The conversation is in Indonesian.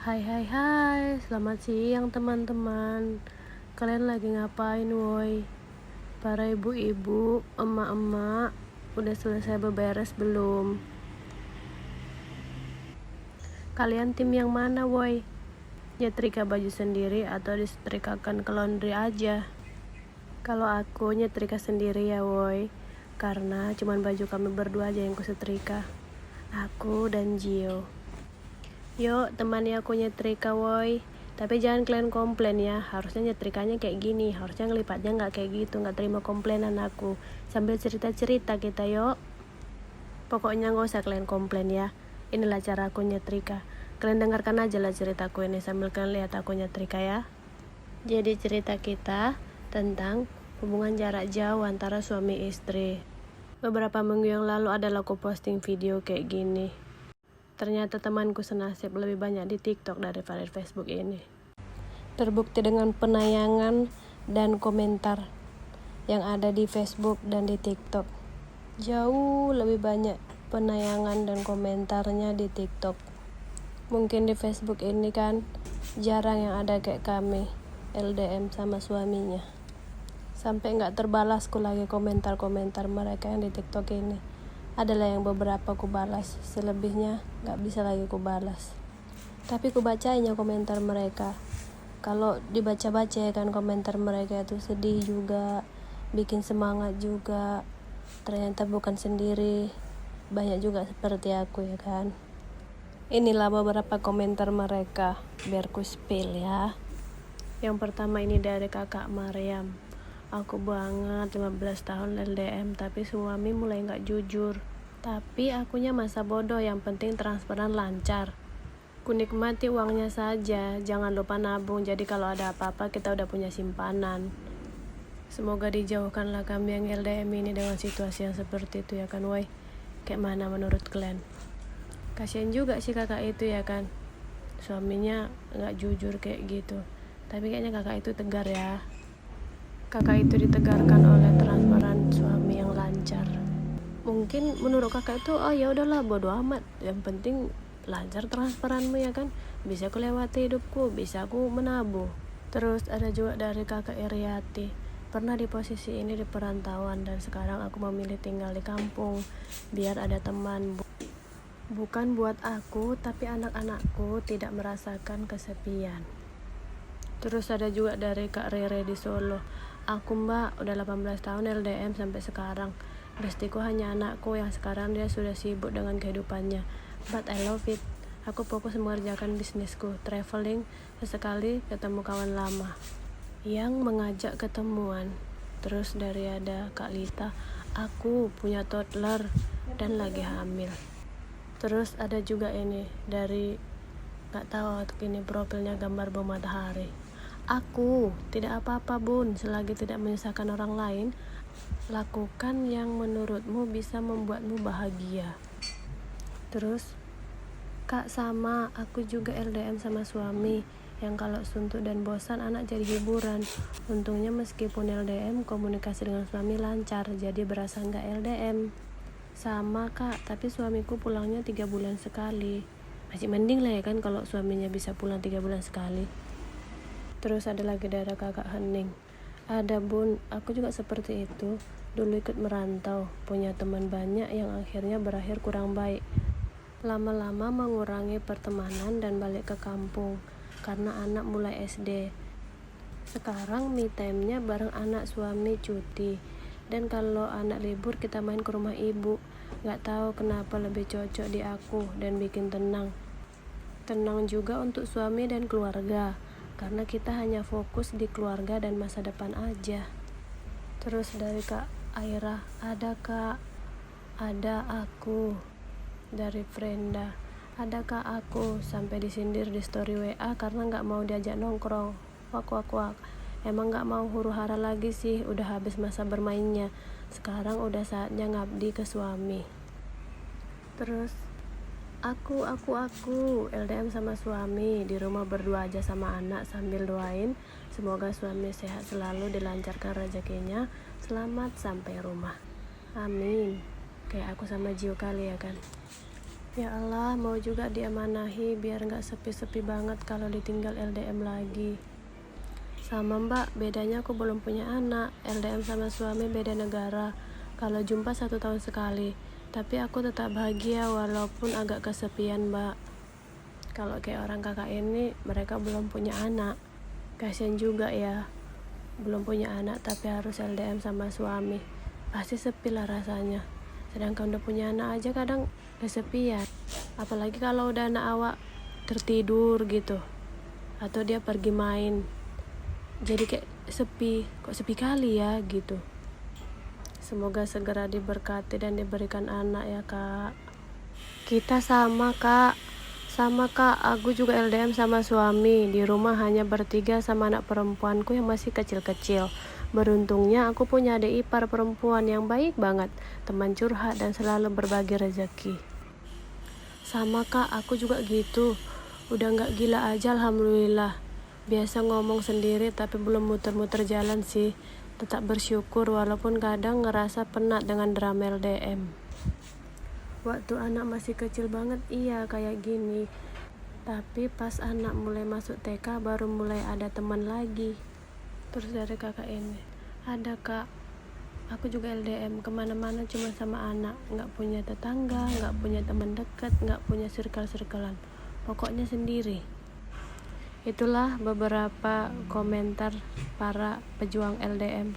Hai hai hai, selamat siang teman-teman. Kalian lagi ngapain woi? Para ibu-ibu, emak-emak, udah selesai beberes belum? Kalian tim yang mana woi? Nyetrika baju sendiri atau disetrikakan ke laundry aja? Kalau aku nyetrika sendiri ya woi, karena cuman baju kami berdua aja yang kusetrika, aku dan Gio. Yuk temani aku nyetrika woi. Tapi jangan kalian komplain ya, harusnya nyetrikanya kayak gini, harusnya ngelipatnya nggak kayak gitu, nggak terima komplainan aku. Sambil cerita-cerita kita yuk. Pokoknya nggak usah kalian komplain ya. Inilah cara aku nyetrika. Kalian dengarkan aja lah ceritaku ini sambil kalian lihat aku nyetrika ya. Jadi cerita kita tentang hubungan jarak jauh antara suami istri. Beberapa minggu yang lalu adalah aku posting video kayak gini. Ternyata temanku senasib lebih banyak di TikTok daripada di Facebook ini. Terbukti dengan penayangan dan komentar yang ada di Facebook dan di TikTok. Jauh lebih banyak penayangan dan komentarnya di TikTok. Mungkin di Facebook ini kan jarang yang ada kayak kami, LDM sama suaminya. Sampai nggak terbalasku lagi komentar-komentar mereka yang di TikTok ini. Adalah yang beberapa ku balas, selebihnya gak bisa lagi ku balas. Tapi ku bacanya komentar mereka. Kalau dibaca-baca ya kan komentar mereka itu sedih juga, bikin semangat juga. Ternyata bukan sendiri, banyak juga seperti aku ya kan. Inilah beberapa komentar mereka, biar ku spill ya. Yang pertama ini dari kakak Mariam. Aku banget 15 tahun LDM tapi suami mulai gak jujur. Tapi akunya masa bodoh, yang penting transparan lancar. Ku nikmati uangnya saja, jangan lupa nabung, jadi kalau ada apa-apa kita udah punya simpanan. Semoga dijauhkanlah kami yang LDM ini dengan situasi yang seperti itu ya kan woi. Kayak mana menurut kalian? Kasian juga sih kakak itu ya kan, suaminya gak jujur kayak gitu. Tapi kayaknya kakak itu tegar ya. Kakak itu ditegarkan oleh transparan suami yang lancar. Mungkin menurut kakak itu ya udahlah bodo amat, yang penting lancar transparanmu ya kan, bisa aku lewati hidupku, bisa aku menabung. Terus ada juga dari kakak Iriati. Pernah di posisi ini di perantauan dan sekarang aku memilih tinggal di kampung biar ada teman. Bukan buat aku tapi anak-anakku tidak merasakan kesepian. Terus ada juga dari Kak Rere di Solo. Aku mbak, udah 18 tahun LDM sampai sekarang. Bestiku hanya anakku yang sekarang dia sudah sibuk dengan kehidupannya. But I love it. Aku fokus mengerjakan bisnisku, traveling, sesekali ketemu kawan lama yang mengajak ketemuan. Terus dari ada Kak Lita, aku punya toddler dan lagi hamil. Terus ada juga ini dari, gak tahu ini profilnya gambar bom matahari. Aku tidak apa-apa bun, selagi tidak menyusahkan orang lain. Lakukan yang menurutmu bisa membuatmu bahagia. Terus kak sama, aku juga LDM sama suami yang kalau suntuk dan bosan anak jadi hiburan. Untungnya meskipun LDM komunikasi dengan suami lancar, jadi berasa nggak LDM. Sama kak, tapi suamiku pulangnya 3 bulan sekali. Masih mending lah ya kan kalau suaminya bisa pulang 3 bulan sekali. Terus ada lagi dari kakak Hening. Ada bun, aku juga seperti itu. Dulu ikut merantau, punya teman banyak yang akhirnya berakhir kurang baik. Lama-lama mengurangi pertemanan dan balik ke kampung karena anak mulai SD. Sekarang me time-nya bareng anak suami cuti. Dan kalau anak libur kita main ke rumah ibu. Gak tahu kenapa lebih cocok di aku dan bikin tenang. Tenang juga untuk suami dan keluarga, karena kita hanya fokus di keluarga dan masa depan aja. Terus dari Kak Aira, ada kak, ada aku. Dari Frenda, ada kak aku, sampai disindir di story WA karena gak mau diajak nongkrong. Wak. Emang gak mau huru hara lagi sih, udah habis masa bermainnya. Sekarang udah saatnya ngabdi ke suami. Terus Aku LDM sama suami, di rumah berdua aja sama anak sambil doain semoga suami sehat selalu, dilancarkan rezekinya, selamat sampai rumah. Amin. Kayak aku sama Gio kali ya kan. Ya Allah, mau juga diamanahi biar gak sepi-sepi banget kalau ditinggal LDM lagi. Sama mbak, bedanya aku belum punya anak. LDM sama suami beda negara. Kalau jumpa 1 tahun sekali, tapi aku tetap bahagia walaupun agak kesepian mbak. Kalau kayak orang kakak ini, mereka belum punya anak. Kasian juga ya, belum punya anak tapi harus LDM sama suami. Pasti sepi lah rasanya. Sedangkan udah punya anak aja kadang kesepian. Apalagi kalau udah anak awak tertidur gitu, atau dia pergi main, jadi kayak sepi. Kok sepi kali ya gitu. Semoga segera diberkati dan diberikan anak ya kak. Kita sama kak, aku juga LDM sama suami. Di rumah hanya bertiga sama anak perempuanku yang masih kecil-kecil. Beruntungnya aku punya adik ipar perempuan yang baik banget, teman curhat dan selalu berbagi rezeki. Sama kak, aku juga gitu. Udah gak gila aja alhamdulillah. Biasa ngomong sendiri tapi belum muter-muter jalan sih. Tetap bersyukur walaupun kadang ngerasa penat dengan drama LDM. Waktu anak masih kecil banget iya kayak gini. Tapi pas anak mulai masuk TK baru mulai ada teman lagi. Terus dari kakak ini, ada kak, aku juga LDM, kemana-mana cuma sama anak. Gak punya tetangga, gak punya teman dekat, gak punya circle-circlean. Pokoknya sendiri. Itulah beberapa komentar para pejuang LDM.